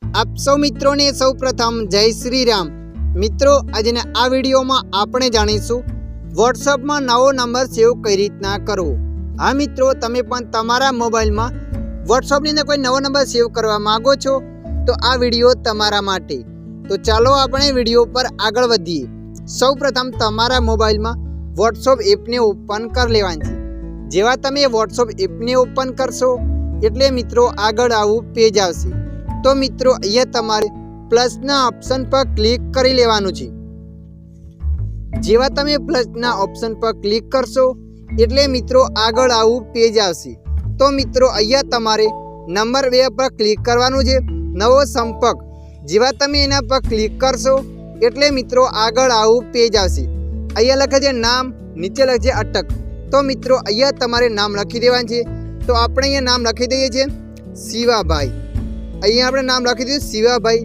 आप सौ मित्रों ने सौ प्रथम जय श्री राम। मित्रों आज आ वीडियो में आपणे जाणीशुं व्हाट्सएप में नवो नंबर सेव कई रीतना करवो। हाँ मित्रों, तमे पण तमारा मोबाइल में व्हाट्सएप ની અંદર कोई नवो नंबर सेव करवा मांगो छो तो आ वीडियो तमारा माटे। तो चालो आपणे वीडियो पर आगळ वधीए। सौ प्रथम तमारा मोबाइल में व्हाट्सएप एप ने ओपन कर लेवानी छे। जेवा तमे व्हाट्सएप एप ने ओपन करशो एटले मित्रों आगळ आवुं पेज आवशे। तो मित्रों अहींया तमारे प्लसना ऑप्शन पर क्लिक करी लेवानुं छे। जेवा तमे प्लसना ऑप्शन पर क्लिक करशो एटले मित्रों आगळ आवुं पेज आवशे। तो मित्रों अहींया तमारे नंबर 2 पर क्लिक करवानुं छे, नवो संपर्क। जेवा तमे एना पर क्लिक करशो एटले मित्रों आगळ आवुं पेज आवशे। अहींया लखे छे नाम, नीचे लखे छे अटक। तो मित्रों अहींया तमारे नाम लखी देवानुं छे। तो आपणे अहींया नाम लखी दઈએ छे शिवाभाई। अहींया आपणे नाम लखी दीधुं शिवाभाई।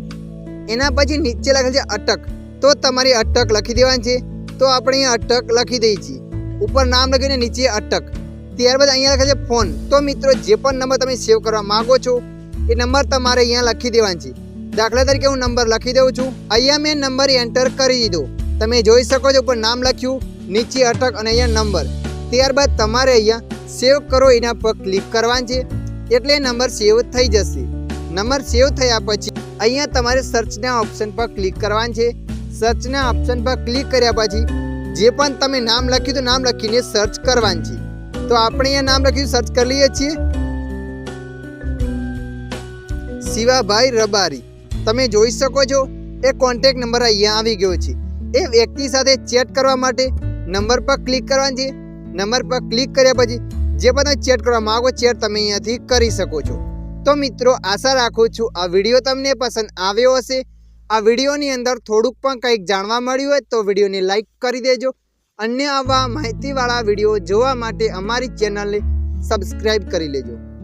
एना पछी नीचे लखेल छे अटक। तो तमारी अटक लखी देवानी छे। तो आपणे अहींया अटक लखी दઈએ छीए। ऊपर नाम लखीने नीचे अटक। त्यारबाद अहींया लखे छे फोन। तो मित्रों जे पण नंबर तमे सेव करवा मांगो छो ए नंबर तमारे अहींया लखी देवानो छे। दाखला तरीके हूँ नंबर लखी दઉં છું। अहींया मैं नंबर एंटर करी दीधो। तमे जोई शको छो पर नाम लख्युं, नीचे अटक अने अहींया नंबर। त्यारबाद तमारे अहींया सेव करो एना पर क्लिक करवानुं छे एटले नंबर सेव थई जशे। नंबर सेव थया पछी अहींया तमारे सर्चना ऑप्शन पर क्लिक करवानुं छे। सर्चना ऑप्शन पर क्लिक कर्या पछी जे पण तमे नाम लख्युं तो नाम लखीने सर्च करवानुं छे। तो आपणे अहींया नाम लखीने सर्च कर लईए छीए शिवाभाई रबारी। तमे जोई शको छो ए कॉन्टेक्ट नंबर अहींया आवी गयो छे। ए व्यक्ति साथे चेट करवा माटे नंबर पर क्लिक करवानुं छे। नंबर पर क्लिक कर्या पछी जे पण तमे चेट करवा मांगो चेट तमे अहींयाथी करी शको छो। तो मित्रों आशा राखुं छुं आ विडियो तमने पसंद आव्यो हशे। आ विडियोनी अंदर थोड़ुंक पण कंईक जाणवा मळ्युं होय तो विडियोने लाइक करी देजो। अन्य आवा माहितीवाळा विडियो जोवा माटे अमारी चेनलने सब्सक्राइब करी लेजो।